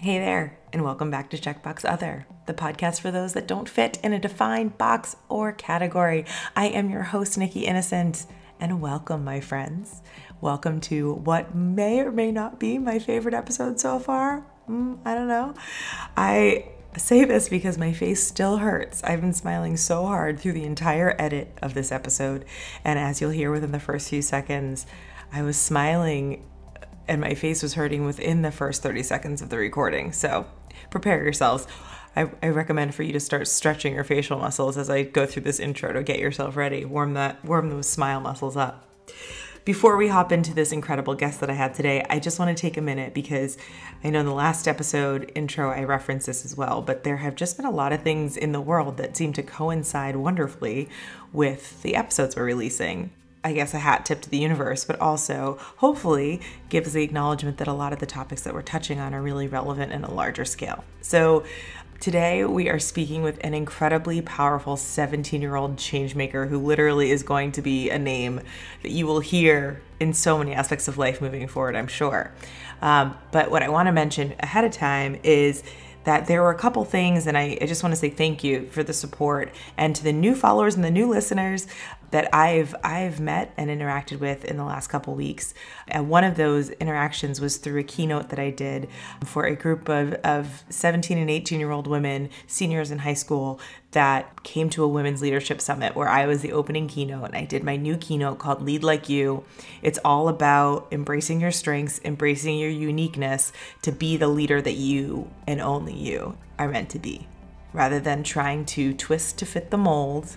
Hey there, and welcome back to Checkbox Other, the podcast for those that don't fit in a defined box or category. I am your host, Nikki Innocent, and welcome, my friends. Welcome to what may or may not be my favorite episode so far. I don't know. I say this because my face still hurts. I've been smiling so hard through the entire edit of this episode, and as you'll hear within the first few seconds, I was smiling and my face was hurting within the first 30 seconds of the recording. So prepare yourselves. I recommend for you to start stretching your facial muscles as I go through this intro to get yourself ready. Warm those smile muscles up. Before we hop into this incredible guest that I have today, I just want to take a minute because I know in the last episode intro I referenced this as well, but there have just been a lot of things in the world that seem to coincide wonderfully with the episodes we're releasing. I guess a hat tip to the universe, but also hopefully gives the acknowledgement that a lot of the topics that we're touching on are really relevant in a larger scale. So today we are speaking with an incredibly powerful 17-year-old changemaker who literally is going to be a name that you will hear in so many aspects of life moving forward, I'm sure. But what I want to mention ahead of time is that there were a couple things, and I just want to say thank you for the support and to the new followers and the new listeners that I've met and interacted with in the last couple weeks. And one of those interactions was through a keynote that I did for a group of 17 and 18-year-old women, seniors in high school, that came to a women's leadership summit where I was the opening keynote, and I did my new keynote called Lead Like You. It's all about embracing your strengths, embracing your uniqueness to be the leader that you and only you are meant to be, rather than trying to twist to fit the mold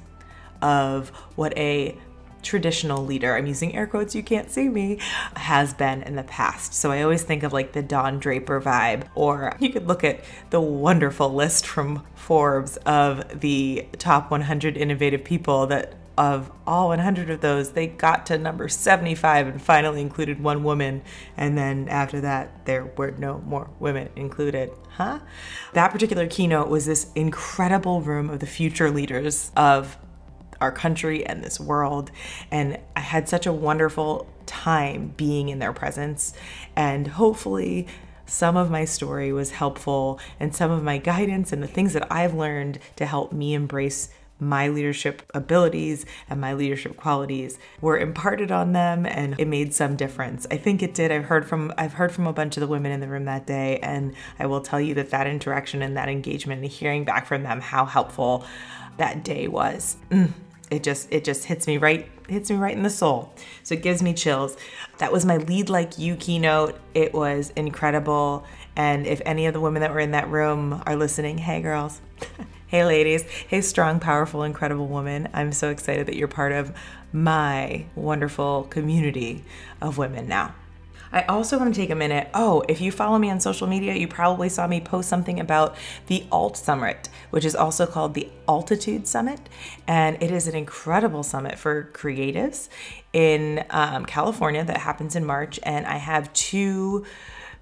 of what a traditional leader, I'm using air quotes, you can't see me, has been in the past. So I always think of like the Don Draper vibe, or you could look at the wonderful list from Forbes of the top 100 innovative people that of all 100 of those, they got to number 75 and finally included one woman. And then after that, there were no more women included. That particular keynote was this incredible room of the future leaders of our country and this world, and I had such a wonderful time being in their presence, and hopefully some of my story was helpful and some of my guidance and the things that I've learned to help me embrace my leadership abilities and my leadership qualities were imparted on them, and it made some difference. I think it did. I've heard from a bunch of the women in the room that day, and I will tell you that interaction and that engagement and hearing back from them how helpful that day was. It just hits me right in the soul. So it gives me chills. That was my Lead Like You keynote. It was incredible. And if any of the women that were in that room are listening, hey girls, hey ladies, hey strong, powerful, incredible woman, I'm so excited that you're part of my wonderful community of women now. I also want to take a minute. If you follow me on social media, you probably saw me post something about the Alt Summit, which is also called the Altitude Summit. And it is an incredible summit for creatives in California that happens in March. And I have two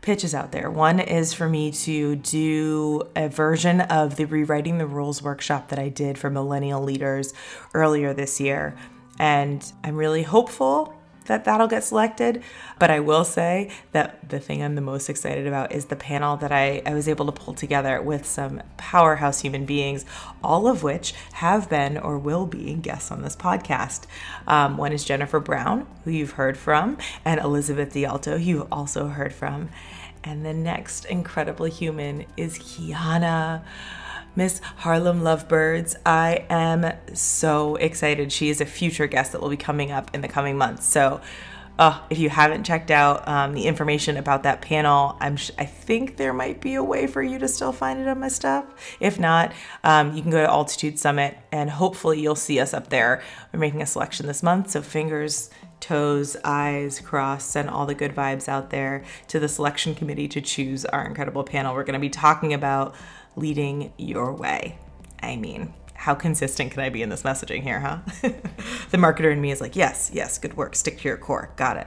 pitches out there. One is for me to do a version of the Rewriting the Rules workshop that I did for millennial leaders earlier this year. And I'm really hopeful that that'll get selected. But I will say that the thing I'm the most excited about is the panel that I was able to pull together with some powerhouse human beings, all of which have been or will be guests on this podcast. One is Jennifer Brown, who you've heard from, and Elizabeth D'Alto, who you've also heard from. And the next incredible human is Kiana, Miss Harlem Lovebirds. I am so excited. She is a future guest that will be coming up in the coming months. So if you haven't checked out the information about that panel, I think there might be a way for you to still find it on my stuff. If not, you can go to Altitude Summit and hopefully you'll see us up there. We're making a selection this month, so fingers, toes, eyes crossed, send all the good vibes out there to the selection committee to choose our incredible panel. We're going to be talking about leading your way. I mean, how consistent can I be in this messaging here, huh? The marketer in me is like, yes, good work, stick to your core, got it.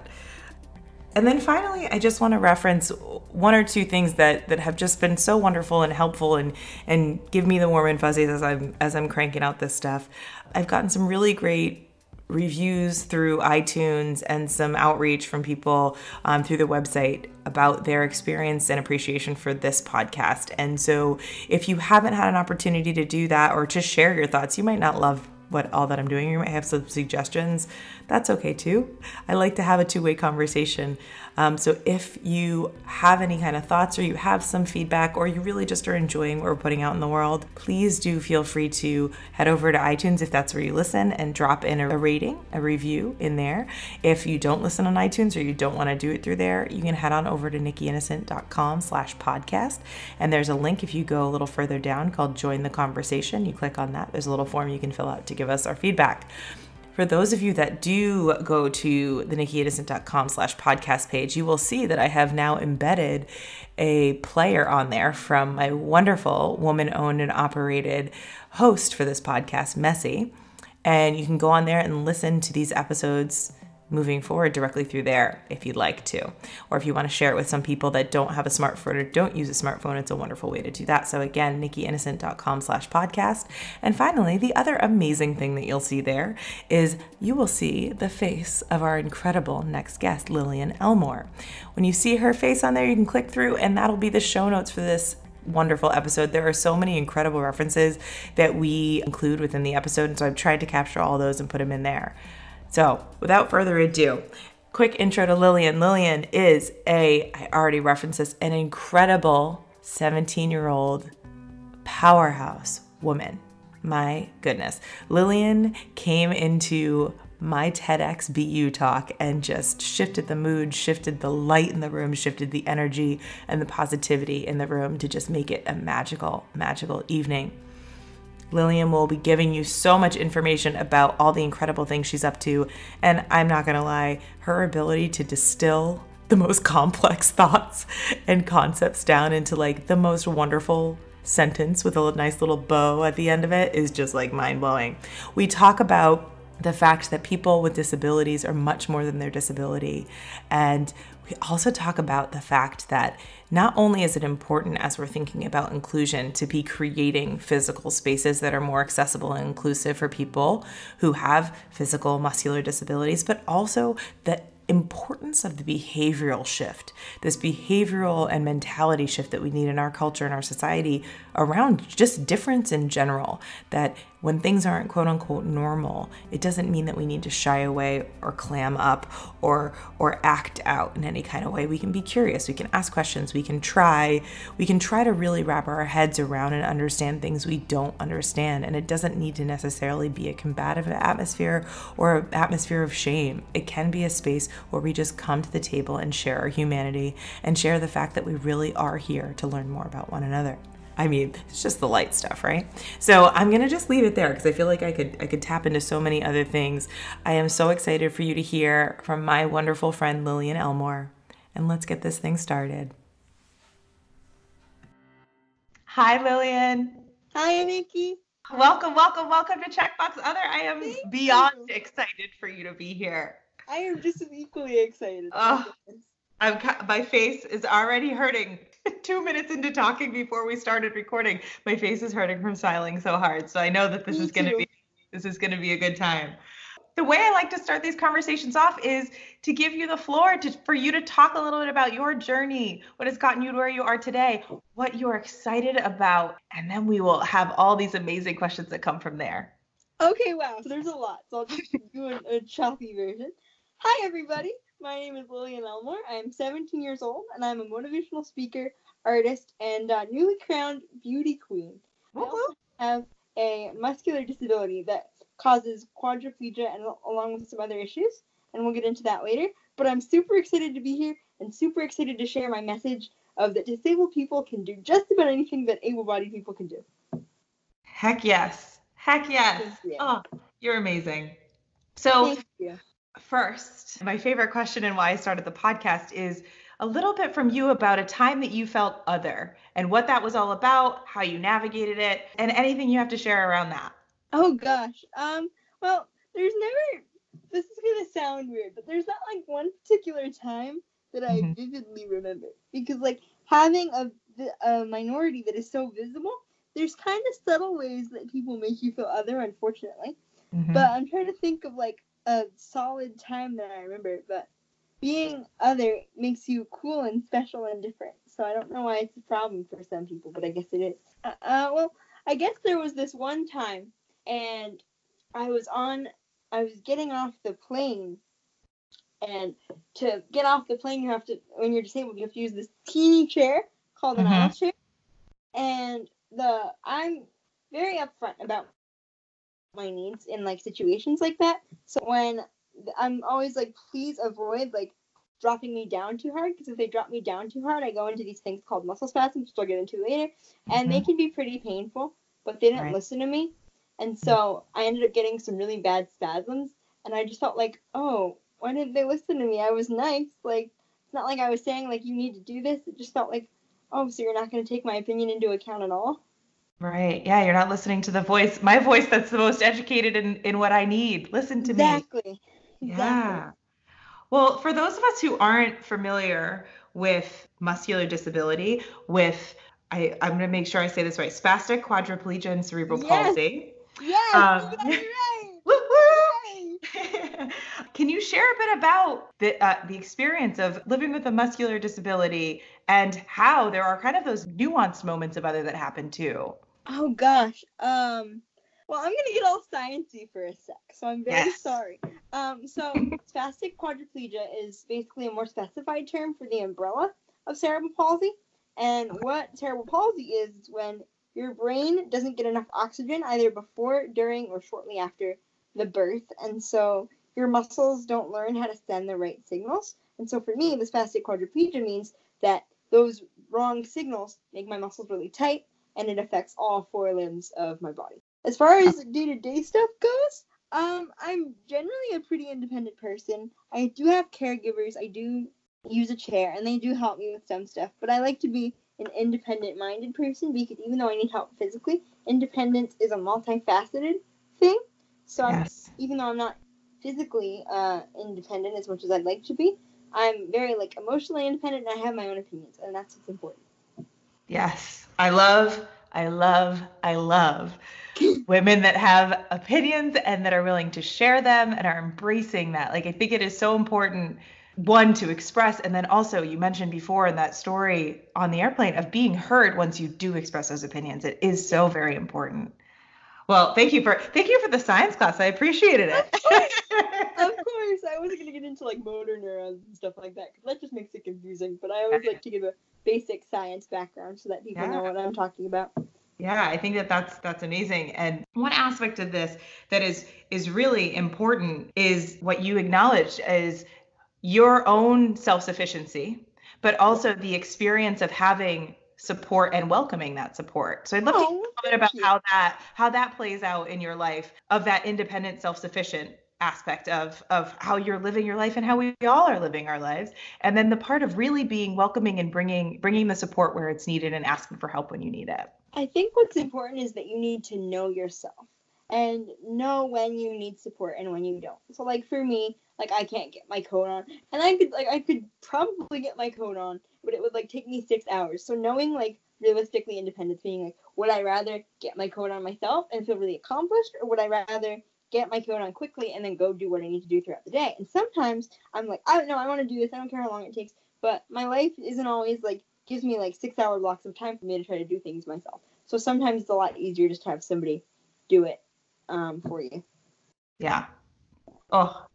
And then finally, I just want to reference one or two things that have just been so wonderful and helpful and give me the warm and fuzzies as I'm cranking out this stuff. I've gotten some really great reviews through iTunes and some outreach from people through the website about their experience and appreciation for this podcast. And so if you haven't had an opportunity to do that or to share your thoughts, you might not love all that I'm doing. You might have some suggestions. That's okay too. I like to have a two-way conversation. So if you have any kind of thoughts or you have some feedback or you really just are enjoying what we're putting out in the world, please do feel free to head over to iTunes if that's where you listen and drop in a rating, a review in there. If you don't listen on iTunes or you don't want to do it through there, you can head on over to nickyinnocent.com/podcast. And there's a link if you go a little further down called Join the Conversation. You click on that. There's a little form you can fill out to give us our feedback. For those of you that do go to the nickyinnocent.com/podcast page, you will see that I have now embedded a player on there from my wonderful woman-owned and operated host for this podcast, Messy. And you can go on there and listen to these episodes moving forward directly through there if you'd like to. Or if you want to share it with some people that don't have a smartphone or don't use a smartphone, it's a wonderful way to do that. So again, nickyinnocent.com/podcast. And finally, the other amazing thing that you'll see there is you will see the face of our incredible next guest, Lillian Ellmore. When you see her face on there, you can click through and that'll be the show notes for this wonderful episode. There are so many incredible references that we include within the episode. And so I've tried to capture all those and put them in there. So without further ado, quick intro to Lillian. Lillian is I already referenced this, an incredible 17-year-old powerhouse woman. My goodness. Lillian came into my TEDx BU talk and just shifted the mood, shifted the light in the room, shifted the energy and the positivity in the room to just make it a magical, magical evening. Lillian will be giving you so much information about all the incredible things she's up to. And I'm not going to lie, her ability to distill the most complex thoughts and concepts down into like the most wonderful sentence with a nice little bow at the end of it is just like mind-blowing. We talk about the fact that people with disabilities are much more than their disability. And we also talk about the fact that not only is it important as we're thinking about inclusion to be creating physical spaces that are more accessible and inclusive for people who have physical muscular disabilities, but also the importance of the behavioral shift, this behavioral and mentality shift that we need in our culture and our society around just difference in general, that when things aren't quote unquote normal, it doesn't mean that we need to shy away or clam up or act out in any kind of way. We can be curious, we can ask questions, we can try to really wrap our heads around and understand things we don't understand. And it doesn't need to necessarily be a combative atmosphere or an atmosphere of shame. It can be a space where we just come to the table and share our humanity and share the fact that we really are here to learn more about one another. I mean, it's just the light stuff, right? So I'm going to just leave it there because I feel like I could tap into so many other things. I am so excited for you to hear from my wonderful friend, Lillian Ellmore. And let's get this thing started. Hi, Lillian. Hi, Nikki. Welcome to Checkbox Other. I am beyond excited for you to be here. I am just as equally excited. My face is already hurting. 2 minutes into talking before we started recording, my face is hurting from smiling so hard. So I know that this is going to be a good time. The way I like to start these conversations off is to give you the floor for you to talk a little bit about your journey, what has gotten you to where you are today, what you're excited about, and then we will have all these amazing questions that come from there. Okay, wow. So there's a lot. So I'll just do a choppy version. Hi, everybody. My name is Lillian Ellmore. I'm 17 years old, and I'm a motivational speaker, artist, and newly crowned beauty queen. I also have a muscular disability that causes quadriplegia and along with some other issues, and we'll get into that later. But I'm super excited to be here and super excited to share my message of that disabled people can do just about anything that able-bodied people can do. Heck yes. Yeah. Oh, you're amazing. So thank you. First, my favorite question and why I started the podcast is a little bit from you about a time that you felt other and what that was all about, how you navigated it, and anything you have to share around that. Oh gosh. Well, there's never, this is going to sound weird, but there's not like one particular time that I vividly remember, because like having a minority that is so visible, there's kind of subtle ways that people make you feel other, unfortunately. But I'm trying to think of like a solid time that I remember, but being other makes you cool and special and different. So I don't know why it's a problem for some people, but I guess it is. Well, I guess there was this one time, and I was getting off the plane, and to get off the plane, when you're disabled, you have to use this teeny chair called an aisle chair. And I'm very upfront about my needs in like situations like that. So when I'm always like, please avoid like dropping me down too hard, because if they drop me down too hard, I go into these things called muscle spasms, which I'll get into later, and they can be pretty painful. But they didn't listen to me, and so I ended up getting some really bad spasms, and I just felt like, oh, why didn't they listen to me? I was nice. Like, it's not like I was saying like you need to do this. It just felt like, oh, so you're not going to take my opinion into account at all? Right. Yeah, you're not listening to my voice that's the most educated in what I need. Listen to me. Exactly. Yeah. Well, for those of us who aren't familiar with muscular disability, I'm going to make sure I say this right, spastic quadriplegia and cerebral palsy. Yes, you got it right. Woo-hoo! Can you share a bit about the experience of living with a muscular disability and how there are kind of those nuanced moments of other that happen too? Oh gosh. Well, I'm gonna get all sciencey for a sec, so I'm very sorry. So spastic quadriplegia is basically a more specified term for the umbrella of cerebral palsy. And what cerebral palsy is when your brain doesn't get enough oxygen either before, during, or shortly after the birth, and so your muscles don't learn how to send the right signals. And so for me, the spastic quadriplegia means that those wrong signals make my muscles really tight, and it affects all four limbs of my body. As far as day-to-day stuff goes, I'm generally a pretty independent person. I do have caregivers. I do use a chair, and they do help me with some stuff. But I like to be an independent-minded person, because even though I need help physically, independence is a multifaceted thing. So even though I'm not physically independent as much as I'd like to be, I'm very like emotionally independent, and I have my own opinions, and that's what's important. Yes. I love women that have opinions and that are willing to share them and are embracing that. Like, I think it is so important, one, to express, and then also, you mentioned before in that story on the airplane, of being heard once you do express those opinions. It is so very important. Well, thank you for the science class. I appreciated it. Of course. I wasn't going to get into like motor neurons and stuff like that, because that just makes it confusing. But I always like to give a basic science background so that people know what I'm talking about. Yeah, I think that's amazing. And one aspect of this that is really important is what you acknowledged as your own self-sufficiency, but also the experience of having support and welcoming that support. So I'd love to hear a bit about how that plays out in your life, of that independent, self-sufficient aspect of how you're living your life and how we all are living our lives. And then the part of really being welcoming and bringing the support where it's needed and asking for help when you need it. I think what's important is that you need to know yourself and know when you need support and when you don't. So like for me, like I can't get my coat on, and I could probably get my coat on, but it would like take me 6 hours. So knowing like realistically independence, being like, would I rather get my coat on myself and feel really accomplished, or would I rather get my coat on quickly and then go do what I need to do throughout the day? And sometimes I'm like, I don't know, I want to do this. I don't care how long it takes, but my life isn't always like gives me like 6 hour blocks of time for me to try to do things myself. So sometimes it's a lot easier just to have somebody do it for you. Yeah. Oh,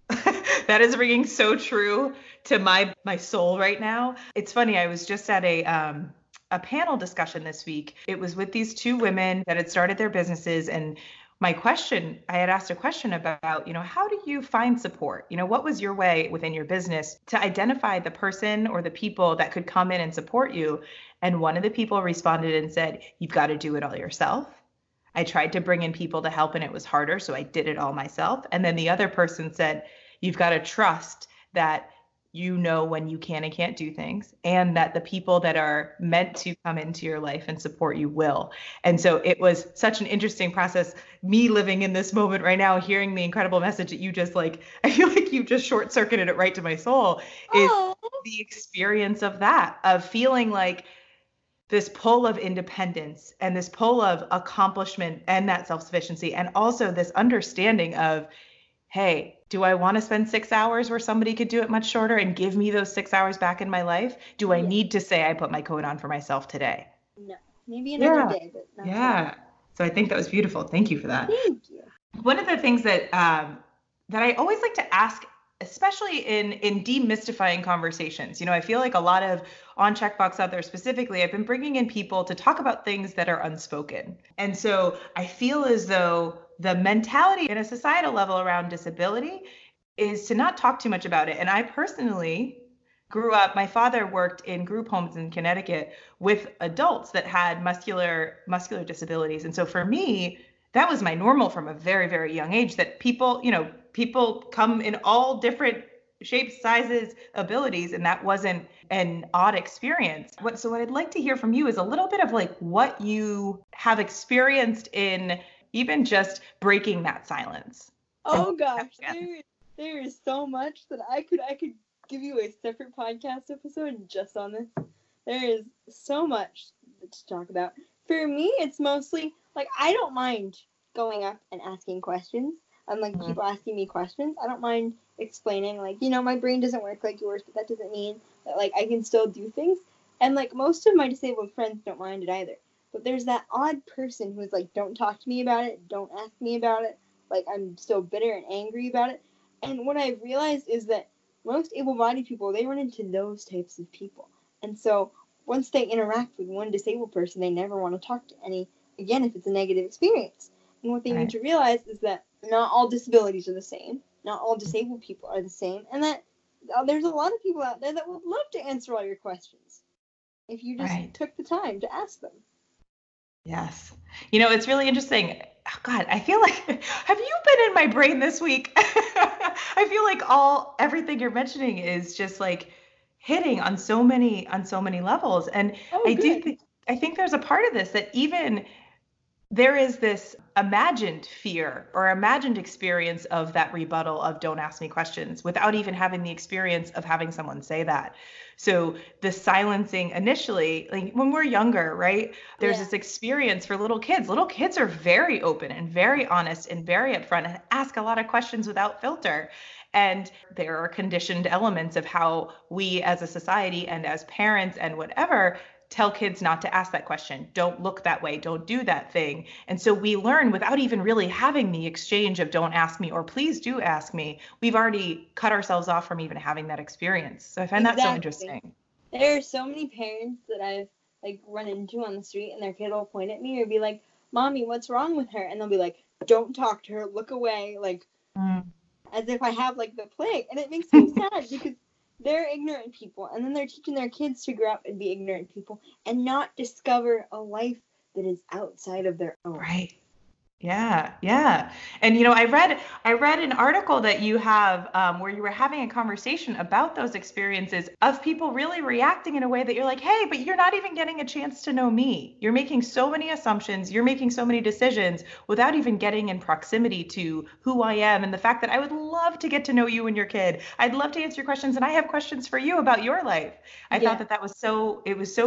that is ringing so true to my soul right now. It's funny. I was just at a panel discussion this week. It was with these two women that had started their businesses, and I had asked a question about, how do you find support? What was your way within your business to identify the person or the people that could come in and support you? And one of the people responded and said, you've got to do it all yourself. I tried to bring in people to help and it was harder, so I did it all myself. And then the other person said, you've got to trust that you know when you can and can't do things, and that the people that are meant to come into your life and support you will. And so it was such an interesting process, me living in this moment right now, hearing the incredible message that you just I feel like you just short circuited it right to my soul, is the experience of that, of feeling like this pull of independence and this pull of accomplishment and that self-sufficiency, and also this understanding of, hey, Do I want to spend 6 hours where somebody could do it much shorter and give me those 6 hours back in my life? Do I need to say I put my coat on for myself today? No, maybe another Yeah. day, but not today. Yeah. So I think that was beautiful. Thank you for that. Thank you. One of the things that that I always like to ask, especially in demystifying conversations, I feel like a lot of on Checkbox out there specifically, I've been bringing in people to talk about things that are unspoken. And so I feel as though the mentality in a societal level around disability is to not talk too much about it. And I personally grew up, my father worked in group homes in Connecticut with adults that had muscular disabilities. And so for me, that was my normal from a very, very young age, that people come in all different shapes, sizes, abilities, and that wasn't an odd experience. So what I'd like to hear from you is a little bit of like what you have experienced in even just breaking that silence. Oh gosh, there is so much that I could give you a separate podcast episode just on this. There is so much to talk about. For me, it's mostly like I don't mind going up and asking questions. And like people asking me questions, I don't mind explaining. Like, my brain doesn't work like yours, but that doesn't mean that like I can still do things. And like most of my disabled friends don't mind it either. But there's that odd person who's like, don't talk to me about it, don't ask me about it. Like I'm still bitter and angry about it. And what I've realized is that most able-bodied people, they run into those types of people. And so once they interact with one disabled person, they never want to talk to any again if it's a negative experience. And what they need to realize is that not all disabilities are the same. Not all disabled people are the same. And that there's a lot of people out there that would love to answer all your questions if you just took the time to ask them. Yes. It's really interesting. Oh, God, I feel like, have you been in my brain this week? I feel like everything you're mentioning is just like hitting on so many levels. And I think there's a part of this that even there is this imagined fear or imagined experience of that rebuttal of don't ask me questions without even having the experience of having someone say that. So the silencing initially, like when we're younger, right? There's this experience for little kids. Little kids are very open and very honest and very upfront and ask a lot of questions without filter. And there are conditioned elements of how we as a society and as parents and whatever tell kids not to ask that question. Don't look that way. Don't do that thing. And so we learn without even really having the exchange of don't ask me or please do ask me. We've already cut ourselves off from even having that experience. So I find that so interesting. There are so many parents that I've like run into on the street and their kid will point at me or be like, Mommy, what's wrong with her? And they'll be like, don't talk to her, look away, like as if I have like the plague. And it makes me sad because they're ignorant people, and then they're teaching their kids to grow up and be ignorant people and not discover a life that is outside of their own. Right. Yeah. Yeah. And, I read an article that you have where you were having a conversation about those experiences of people really reacting in a way that you're like, hey, but you're not even getting a chance to know me. You're making so many assumptions. You're making so many decisions without even getting in proximity to who I am. And the fact that I would love to get to know you and your kid. I'd love to answer your questions. And I have questions for you about your life. I thought that was so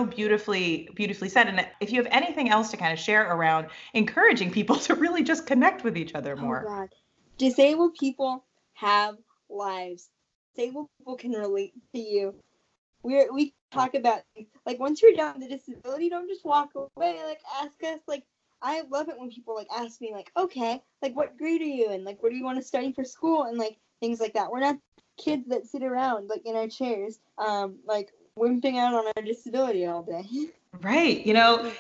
beautifully said. And if you have anything else to kind of share around encouraging people to really just connect with each other more. Oh God. Disabled people have lives. Disabled people can relate to you. We talk about like once you're done with the disability, don't just walk away. Like ask us. Like I love it when people like ask me like, okay, like what grade are you in? Like what do you want to study for school? And like things like that. We're not kids that sit around like in our chairs, like wimping out on our disability all day. Right.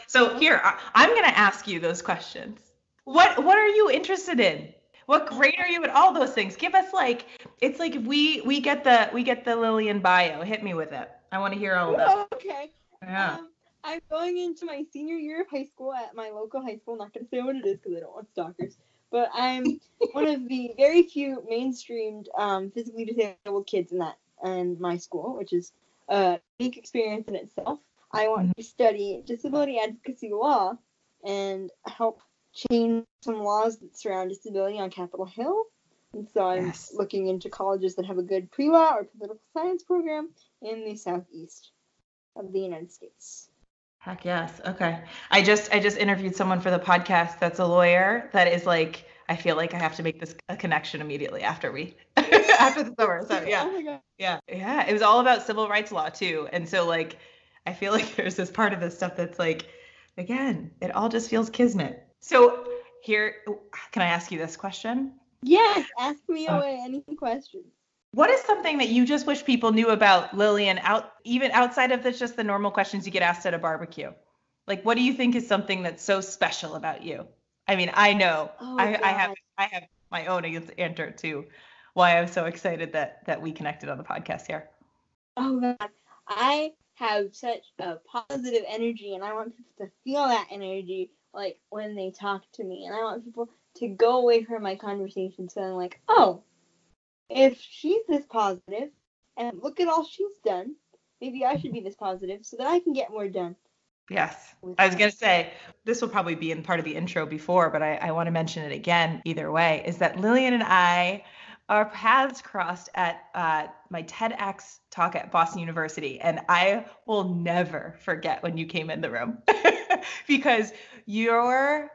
So here I'm going to ask you those questions. What are you interested in? What grade are you at? All those things. Give us like, it's like if we get the Lillian bio. Hit me with it. I want to hear all of that. Okay. Yeah. I'm going into my senior year of high school at my local high school. Not going to say what it is because I don't want stalkers. But I'm one of the very few mainstreamed physically disabled kids in my school, which is a unique experience in itself. I want to study disability advocacy law and help change some laws that surround disability on Capitol Hill. And so I'm looking into colleges that have a good pre-law or political science program in the southeast of the United States. Heck yes. Okay. I just interviewed someone for the podcast that's a lawyer that is like, I feel like I have to make this a connection immediately after we after the summer. So yeah. Oh my God. Yeah. Yeah. It was all about civil rights law too. And so like, I feel like there's this part of this stuff that's like, again, it all just feels kismet. So here, can I ask you this question? Yes, ask me away any questions. What is something that you just wish people knew about Lillian, even outside of just the normal questions you get asked at a barbecue? Like, what do you think is something that's so special about you? I mean, I know Oh I have my own answer to why I'm so excited that we connected on the podcast here. Oh God, I have such a positive energy, and I want people to feel that energy, like when they talk to me, and I want people to go away from my conversations feeling like, oh, if she's this positive, and look at all she's done, maybe I should be this positive so that I can get more done. Yes. I was going to say, this will probably be in part of the intro before, but I want to mention it again either way, is that Lillian and I, our paths crossed at my TEDx talk at Boston University. And I will never forget when you came in the room because you're,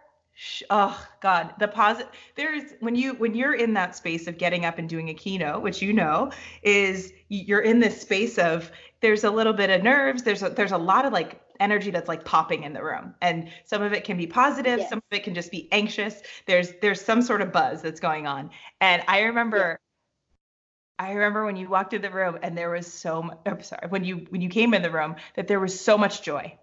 oh God, there's, when you're in that space of getting up and doing a keynote, which is you're in this space of, there's a little bit of nerves. There's a lot of like energy that's like popping in the room, and some of it can be positive. Yes. Some of it can just be anxious. There's some sort of buzz that's going on. And I remember when you walked in the room and there was when you came in the room, that there was so much joy.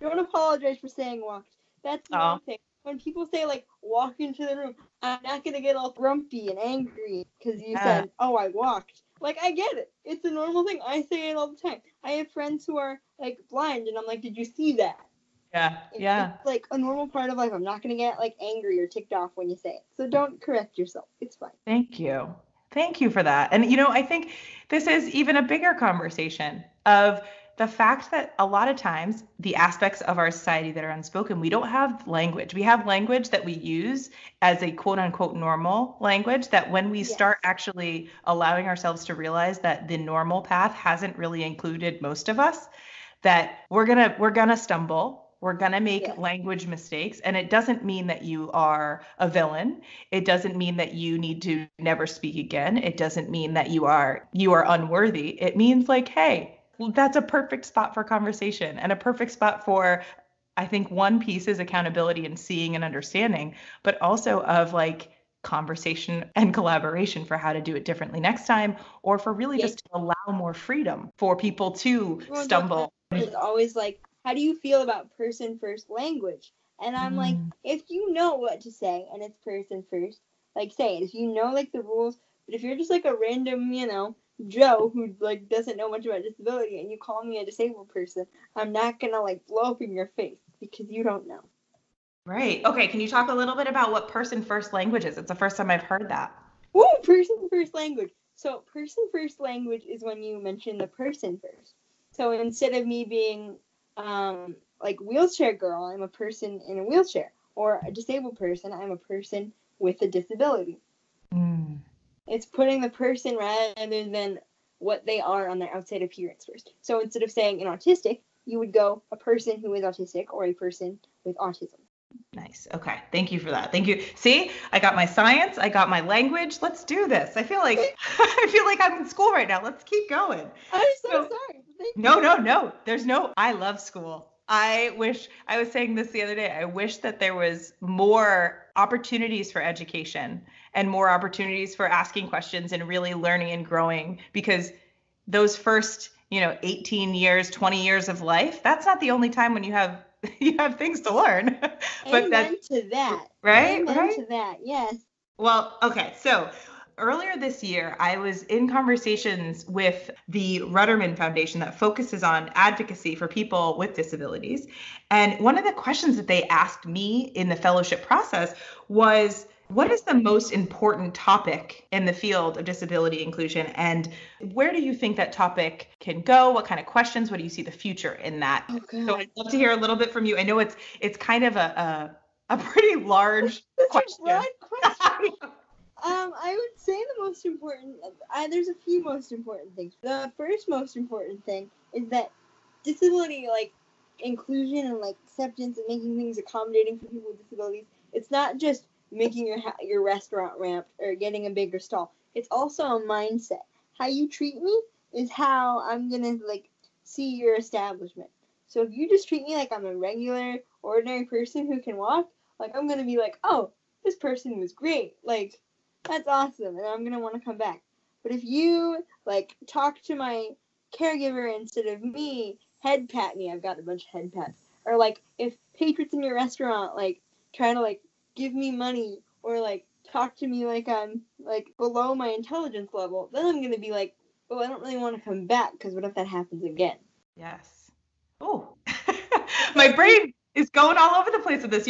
Don't apologize for saying walked. That's the one thing. When people say like walk into the room, I'm not gonna get all grumpy and angry because you said, oh, I walked. Like, I get it. It's a normal thing. I say it all the time. I have friends who are like blind, and I'm like, did you see that? Yeah. It's like a normal part of life. I'm not gonna get like angry or ticked off when you say it. So don't correct yourself. It's fine. Thank you. Thank you for that. And I think this is even a bigger conversation of the fact that a lot of times the aspects of our society that are unspoken, we don't have language. We have language that we use as a quote unquote normal language, that when we start actually allowing ourselves to realize that the normal path hasn't really included most of us, that we're gonna stumble. We're going to make language mistakes. And it doesn't mean that you are a villain. It doesn't mean that you need to never speak again. It doesn't mean that you are unworthy. It means like, hey, that's a perfect spot for conversation, and a perfect spot for, I think one piece is accountability and seeing and understanding, but also of like conversation and collaboration for how to do it differently next time, or for really just to allow more freedom for people to stumble. It's always like, how do you feel about person first language? And I'm like, if you know what to say and it's person first, like say it. If you know like the rules, but if you're just like a random, Joe who like doesn't know much about disability and you call me a disabled person, I'm not gonna like blow up in your face because you don't know. Right. Okay. Can you talk a little bit about what person first language is? It's the first time I've heard that. Ooh, person first language. So person first language is when you mention the person first. So instead of me being like wheelchair girl, I'm a person in a wheelchair, or a disabled person, I'm a person with a disability. It's putting the person rather than what they are on their outside appearance first. So instead of saying an autistic, you would go a person who is autistic or a person with autism. Nice. Okay. Thank you for that. Thank you. See, I got my science. I got my language. Let's do this. I feel like I'm in school right now. Let's keep going. I'm so sorry. No. I love school. I was saying this the other day. I wish that there was more opportunities for education and more opportunities for asking questions and really learning and growing, because those first, 18 years, 20 years of life, that's not the only time when you have things to learn. But Amen to that. Right? Amen to that. Yes. Well, okay. So earlier this year, I was in conversations with the Rudderman Foundation that focuses on advocacy for people with disabilities. And one of the questions that they asked me in the fellowship process was, what is the most important topic in the field of disability inclusion, and where do you think that topic can go? What kind of questions? What do you see the future in that? So I'd love to hear a little bit from you. I know it's kind of a pretty large question. Broad question. I would say the most important, there's a few most important things. The first most important thing is that disability, like inclusion and like acceptance and making things accommodating for people with disabilities, it's not just making your restaurant ramped or getting a bigger stall. It's also a mindset. How you treat me is how I'm gonna like see your establishment. So if you just treat me like I'm a regular, ordinary person who can walk, like I'm gonna be like, oh, this person was great. Like, that's awesome, and I'm gonna want to come back. But if you like talk to my caregiver instead of me, head pat me, I've got a bunch of head pats. Or like if patrons in your restaurant like try to like give me money or like talk to me like I'm like below my intelligence level, then I'm gonna be like, oh, I don't really want to come back because what if that happens again? Yes. Oh, my brain is going all over the place with this.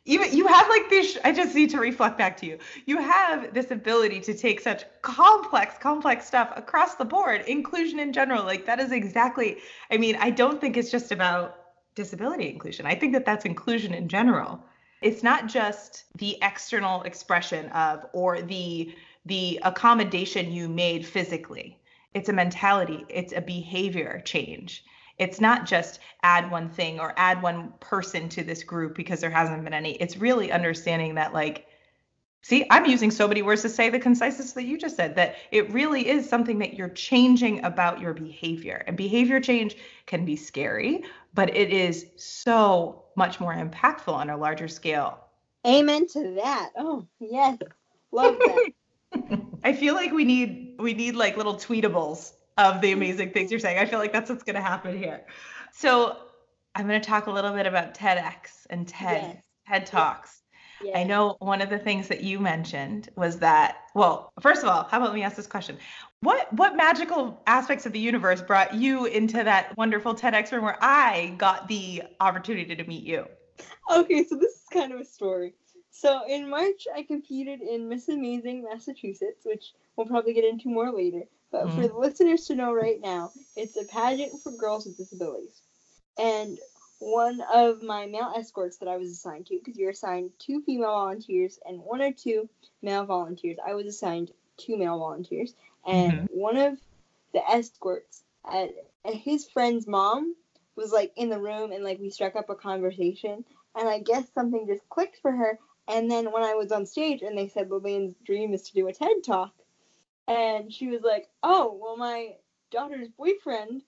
You have like this. I just need to reflect back to you. You have this ability to take such complex stuff across the board, inclusion in general. Like that is exactly. I mean, I don't think it's just about disability inclusion. I think that that's inclusion in general. It's not just the external expression of or the accommodation you made physically. It's a mentality. It's a behavior change. It's not just add one thing or add one person to this group because there hasn't been any. It's really understanding that, like, see, I'm using so many words to say the conciseness that you just said, that it really is something that you're changing about your behavior. And behavior change can be scary, but it is so much more impactful on a larger scale. Amen to that. Oh, yes. Love that. I feel like we need like little tweetables of the amazing things you're saying. I feel like that's what's going to happen here. So I'm going to talk a little bit about TEDx and TED Talks. Yes. I know one of the things that you mentioned was that, well, first of all, how about me ask this question? What magical aspects of the universe brought you into that wonderful TEDx room where I got the opportunity to meet you? Okay, so this is kind of a story. So in March, I competed in Miss Amazing Massachusetts, which we'll probably get into more later. But for the listeners to know right now, it's a pageant for girls with disabilities. And one of my male escorts that I was assigned to, because you're assigned 2 female volunteers and 1 or 2 male volunteers, I was assigned 2 male volunteers. And one of the escorts, his friend's mom was like in the room, and like we struck up a conversation. And I guess something just clicked for her. And then when I was on stage and they said Lillian's dream is to do a TED Talk, and she was like, oh, well, my daughter's boyfriend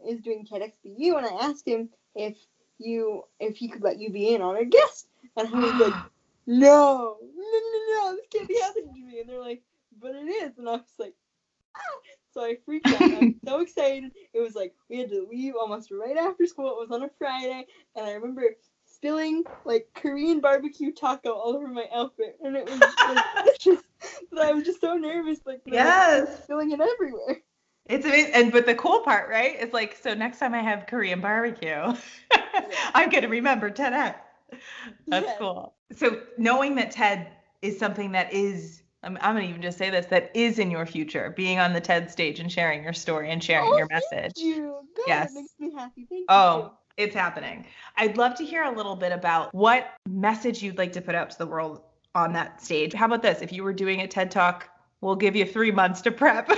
is doing TEDxBU, and I asked him if he could let you be in on a guest. And I was like, no, this can't be happening to me. And they're like, but it is. And I was like, ah. So I freaked out. I was so excited. It was like we had to leave almost right after school. It was on a Friday, and I remember spilling like Korean barbecue taco all over my outfit, and it was like, delicious. But I was just so nervous, like spilling it everywhere. It's amazing. But the cool part, right, is like, so next time I have Korean barbecue, I'm gonna remember TEDx. That's cool. So knowing that TED is something that is, I'm gonna even just say this, that is in your future, being on the TED stage and sharing your story and sharing your message. Thank you. Good. Yes. It makes me happy. Thank you. Oh, it's happening. I'd love to hear a little bit about what message you'd like to put out to the world on that stage. How about this? If you were doing a TED Talk, we'll give you 3 months to prep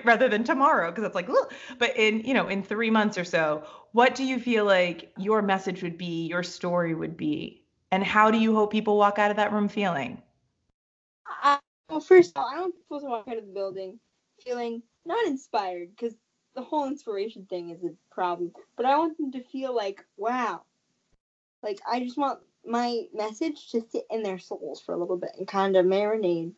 rather than tomorrow, because it's like, ugh. But in 3 months or so, what do you feel like your message would be, your story would be, and how do you hope people walk out of that room feeling? Well, first of all, I don't want people to walk out of the building feeling not inspired, because the whole inspiration thing is a problem, but I want them to feel like, wow, like I just want my message to sit in their souls for a little bit and kind of marinate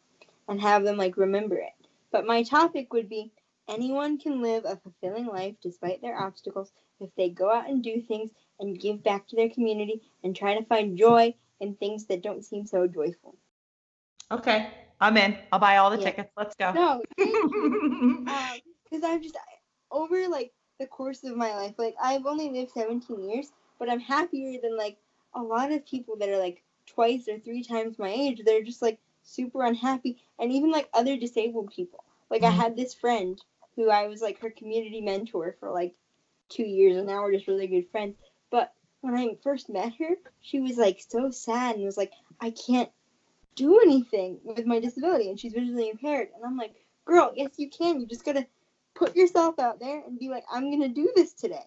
and have them like remember it. But my topic would be, anyone can live a fulfilling life despite their obstacles if they go out and do things and give back to their community and try to find joy in things that don't seem so joyful. Okay, I'm in. I'll buy all the tickets. Let's go. No, thank you. Because I've just, over like the course of my life, like I've only lived 17 years, but I'm happier than like a lot of people that are like twice or 3 times my age. They're just like super unhappy, and even like other disabled people. Like I had this friend who I was like her community mentor for like 2 years, and now we're just really good friends. But when I first met her, she was like so sad and was like, I can't do anything with my disability, and she's visually impaired. And I'm like, girl, yes you can. You just gotta put yourself out there and be like, I'm gonna do this today.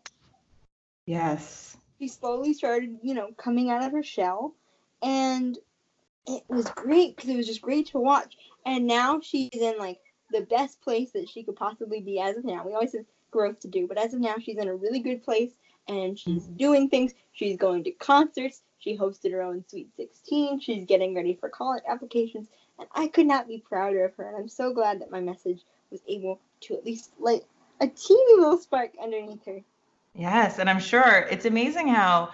Yes. She slowly started, coming out of her shell, and it was great because it was just great to watch. And now she's in like the best place that she could possibly be as of now. We always have growth to do, but as of now, she's in a really good place and she's doing things. She's going to concerts. She hosted her own Sweet 16. She's getting ready for college applications. And I could not be prouder of her. And I'm so glad that my message was able to at least light a teeny little spark underneath her. Yes, and I'm sure it's amazing how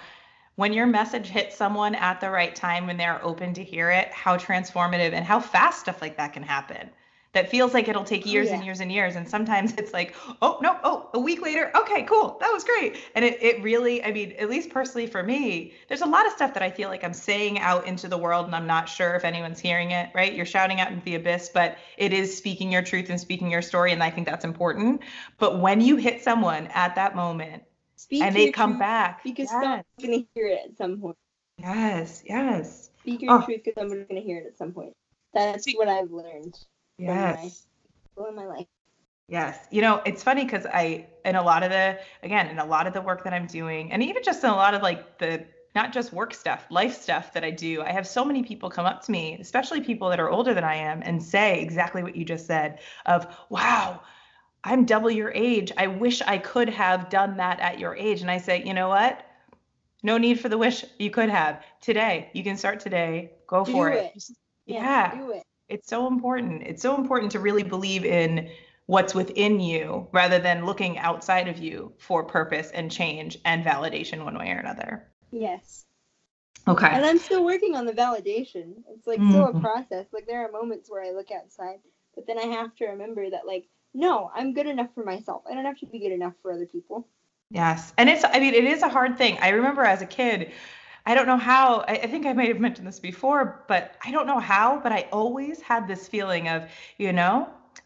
when your message hits someone at the right time when they're open to hear it, how transformative and how fast stuff like that can happen. That feels like it'll take years and years and years. And sometimes it's like, oh, no, oh, a week later. Okay, cool. That was great. And it really, I mean, at least personally for me, there's a lot of stuff that I feel like I'm saying out into the world and I'm not sure if anyone's hearing it, right? You're shouting out into the abyss, but it is speaking your truth and speaking your story. And I think that's important. But when you hit someone at that moment, and they come back. Because someone's going to hear it at some point. Yes, yes. Speak your truth because someone's going to hear it at some point. That's what I've learned. Yes. In my life. Yes. You know, it's funny because in a lot of the work that I'm doing, and even just in a lot of like the, not just work stuff, life stuff that I do, I have so many people come up to me, especially people that are older than I am, and say exactly what you just said of, wow, I'm double your age. I wish I could have done that at your age. And I say, you know what? No need for the wish. You could have today. You can start today. Go for it. Yeah. Do it. It's so important. It's so important to really believe in what's within you rather than looking outside of you for purpose and change and validation one way or another. Yes. Okay. And I'm still working on the validation. It's like still a process. Like there are moments where I look outside, but then I have to remember that like, no, I'm good enough for myself. I don't have to be good enough for other people. Yes. And it is a hard thing. I remember as a kid, I don't know how, I think I might have mentioned this before, but I don't know how, but I always had this feeling of,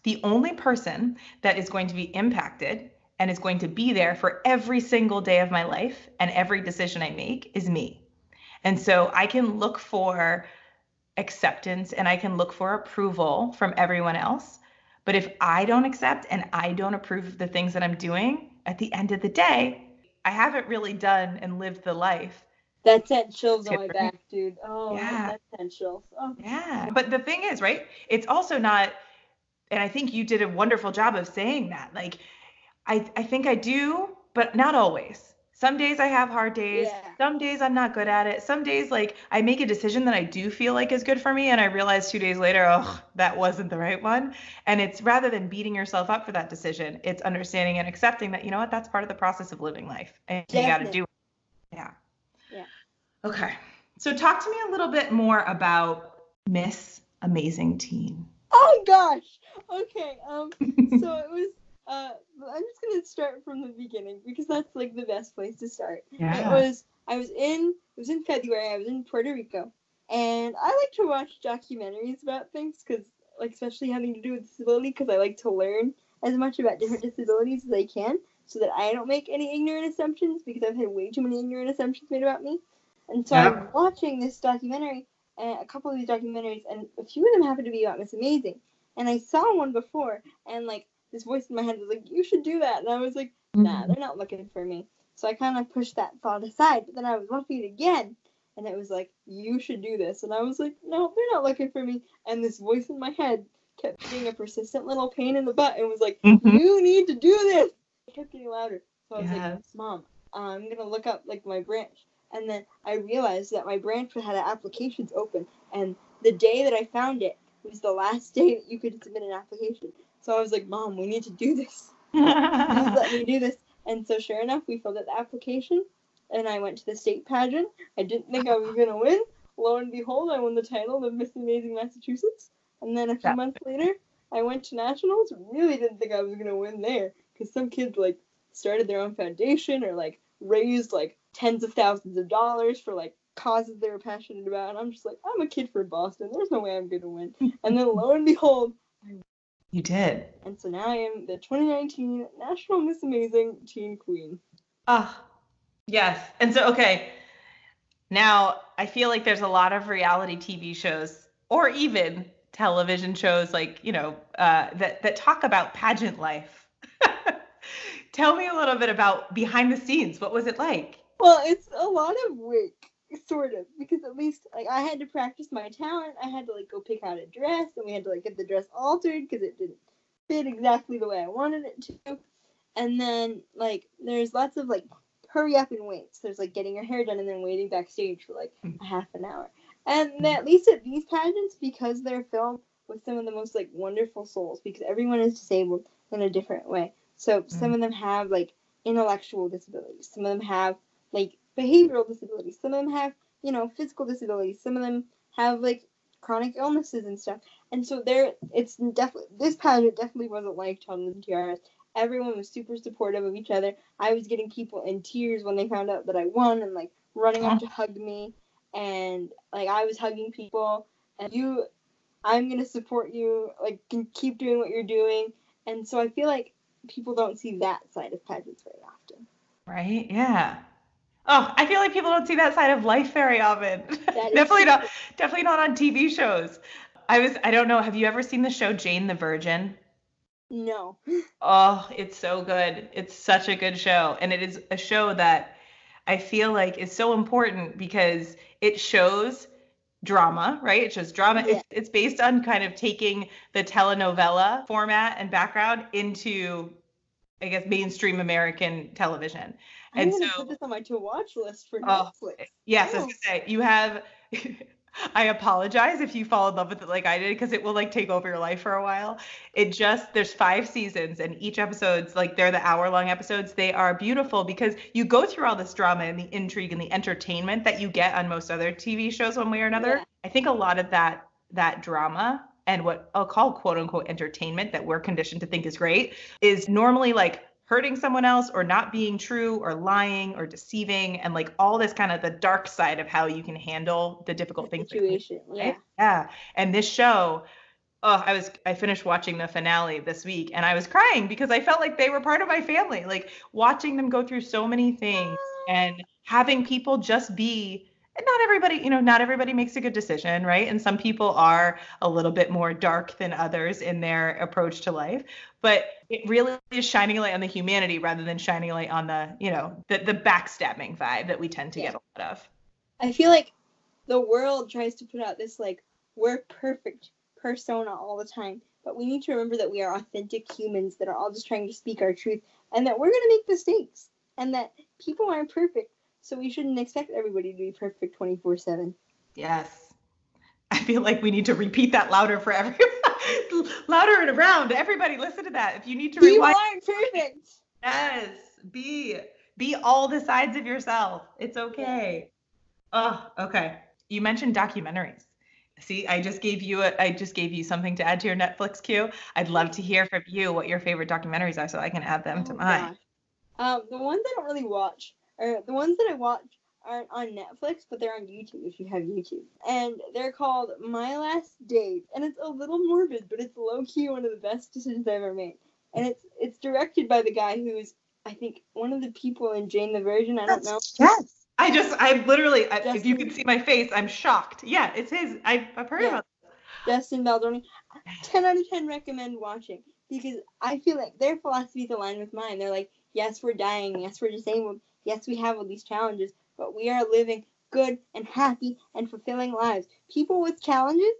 the only person that is going to be impacted and is going to be there for every single day of my life and every decision I make is me. And so I can look for acceptance and I can look for approval from everyone else. But if I don't accept and I don't approve of the things that I'm doing, at the end of the day, I haven't really done and lived the life. That sent chills on my back, dude. Oh, yeah. That sent chills. Oh. Yeah. But the thing is, right, it's also not, and I think you did a wonderful job of saying that. Like, I think I do, but not always. Some days I have hard days. Yeah. Some days I'm not good at it. Some days, like, I make a decision that I do feel like is good for me, and I realize 2 days later, oh, that wasn't the right one. And it's rather than beating yourself up for that decision, it's understanding and accepting that, you know what, that's part of the process of living life. And you got to do it. Yeah. Yeah. Okay. So talk to me a little bit more about Miss Amazing Teen. Oh, gosh. Okay. So it was... I'm just gonna start from the beginning because that's like the best place to start. Yeah. It was in February. I was in Puerto Rico, and I like to watch documentaries about things because, like, especially having to do with disability, because I like to learn as much about different disabilities as I can, so that I don't make any ignorant assumptions because I've had way too many ignorant assumptions made about me. And so I'm watching this documentary, and a couple of these documentaries, and a few of them happen to be about Miss Amazing. And I saw one before, and like, this voice in my head was like, you should do that. And I was like, nah, they're not looking for me. So I kind of pushed that thought aside. But then I was watching it again. And it was like, you should do this. And I was like, no, they're not looking for me. And this voice in my head kept being a persistent little pain in the butt. And was like, you need to do this. It kept getting louder. So I was like, Mom, I'm going to look up like my branch. And then I realized that my branch had applications open. And the day that I found it was the last day that you could submit an application. So I was like, Mom, we need to do this. Please let me do this. And so sure enough, we filled out the application, and I went to the state pageant. I didn't think I was going to win. Lo and behold, I won the title of Miss Amazing Massachusetts. And then a few months later, I went to nationals. Really didn't think I was going to win there, because some kids, like, started their own foundation or, like, raised, like, tens of thousands of dollars for, like, causes they were passionate about. And I'm just like, I'm a kid from Boston. There's no way I'm going to win. And then lo and behold, you did. And so now I am the 2019 National Miss Amazing Teen Queen. Yes. And so, okay, now I feel like there's a lot of reality TV shows or even television shows like, that talk about pageant life. Tell me a little bit about behind the scenes. What was it like? Well, it's a lot of work. sort of, because at least like I had to practice my talent. I had to like go pick out a dress, and we had to like get the dress altered because it didn't fit exactly the way I wanted it to. And then like there's lots of like hurry up and wait. So there's like getting your hair done and then waiting backstage for like a half an hour. And at least at these pageants, because they're filmed with some of the most like wonderful souls, because everyone is disabled in a different way. So some of them have like intellectual disabilities. Some of them have like behavioral disabilities. Some of them have, you know, physical disabilities. Some of them have like chronic illnesses and stuff. And so it's definitely, this pageant definitely wasn't like Tons and Tiaras. Everyone was super supportive of each other. I was getting people in tears when they found out that I won and like running up to hug me. And like I was hugging people, and I'm gonna support you, like keep doing what you're doing. And so I feel like people don't see that side of pageants very often. Right? Yeah. Oh, I feel like people don't see that side of life very often. Definitely not. Definitely not on TV shows. I don't know. Have you ever seen the show Jane the Virgin? No. Oh, it's so good. It's such a good show. And it is a show that I feel like is so important because it shows drama, right? It shows drama. Yeah. It's based on kind of taking the telenovela format and background into, I guess, mainstream American television. I'm going to put this on my to-watch list for Netflix. Yes, I was going to say, you have... I apologize if you fall in love with it like I did, because it will like take over your life for a while. There's 5 seasons, and each episode's like, they're the hour-long episodes. They are beautiful because you go through all this drama and the intrigue and the entertainment that you get on most other TV shows one way or another. Yeah. I think a lot of that drama and what I'll call quote unquote entertainment that we're conditioned to think is great is normally like hurting someone else or not being true or lying or deceiving, and like all this kind of the dark side of how you can handle the difficult things. Situation, right? Yeah. And this show, I finished watching the finale this week, and I was crying because I felt like they were part of my family, like watching them go through so many things and having people just be. And not everybody makes a good decision, right? And some people are a little bit more dark than others in their approach to life. But it really is shining a light on the humanity rather than shining a light on the backstabbing vibe that we tend to get a lot of. I feel like the world tries to put out this like, we're perfect persona all the time. But we need to remember that we are authentic humans that are all just trying to speak our truth, and that we're going to make mistakes, and that people aren't perfect. So we shouldn't expect everybody to be perfect 24/7. Yes. I feel like we need to repeat that louder for everyone. Louder and around. Everybody listen to that. If you need to rewind. You aren't perfect. Yes. Be all the sides of yourself. It's okay. Oh, okay. You mentioned documentaries. See, I just gave you something to add to your Netflix queue. I'd love to hear from you what your favorite documentaries are so I can add them to mine. The ones I don't really watch, or the ones that I watch aren't on Netflix, but they're on YouTube if you have YouTube. And they're called My Last Date. And it's a little morbid, but it's low-key one of the best decisions I've ever made. And it's directed by the guy who's, I think, one of the people in Jane the Virgin. I don't know. Yes. If you can see my face, I'm shocked. Yeah, it's his. I've heard about it. Justin Baldoni. 10 out of 10 recommend watching, because I feel like their philosophies align with mine. They're like, yes, we're dying. Yes, we're disabled. Yes, we have all these challenges, but we are living good and happy and fulfilling lives. People with challenges,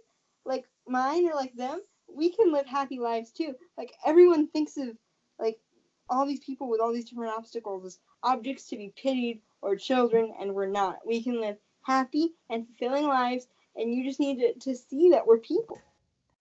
like mine or like them, we can live happy lives too. Like everyone thinks of like all these people with all these different obstacles as objects to be pitied or children, and we're not. We can live happy and fulfilling lives, and you just need to see that we're people.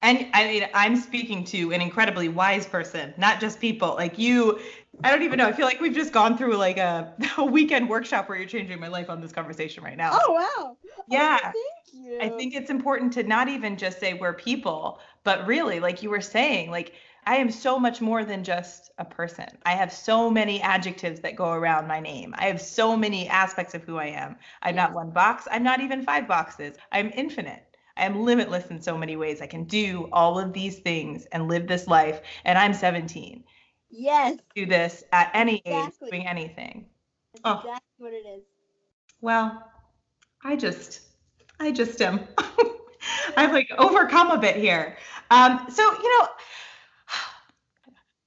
And I mean, I'm speaking to an incredibly wise person, not just people like you. I don't even know. I feel like we've just gone through like a weekend workshop where you're changing my life on this conversation right now. Oh, wow. Yeah. Oh, thank you. I think it's important to not even just say we're people, but really, like you were saying, like I am so much more than just a person. I have so many adjectives that go around my name. I have so many aspects of who I am. I'm not one box. I'm not even 5 boxes. I'm infinite. I am limitless in so many ways. I can do all of these things and live this life. And I'm 17. Yes. Do this at any age, doing anything. That's exactly what it is. Well, I just am. I've like overcome a bit here. So,